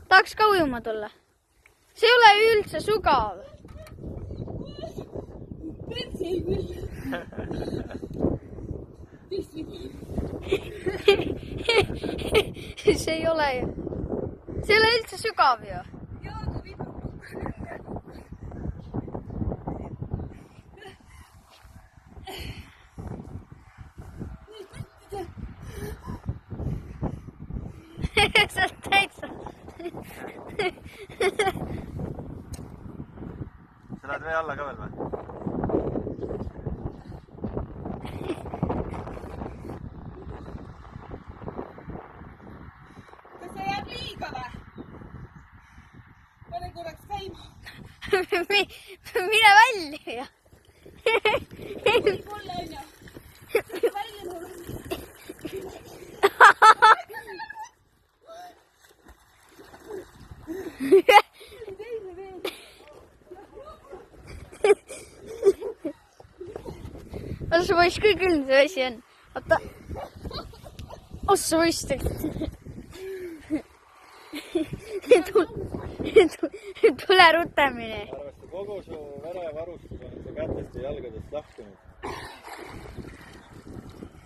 Tahaks ka ujuma tulla. See ei ole üldse sugav. See ei ole ju. See ei ole üldse sügav ju. See on täitsa. Sa lähed vee alla ka veel või? Kas see jääb liiga või? Pane korraks käima. Mine välja. Võib-olla on ju. Välja mul. Ossa võiks küll see asi on. Oota. Ossa võiks tule rutemine. Arvesta, kogu su verevarustus on su kätest ja jalgadest lahkunud.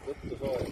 Võttu sooja.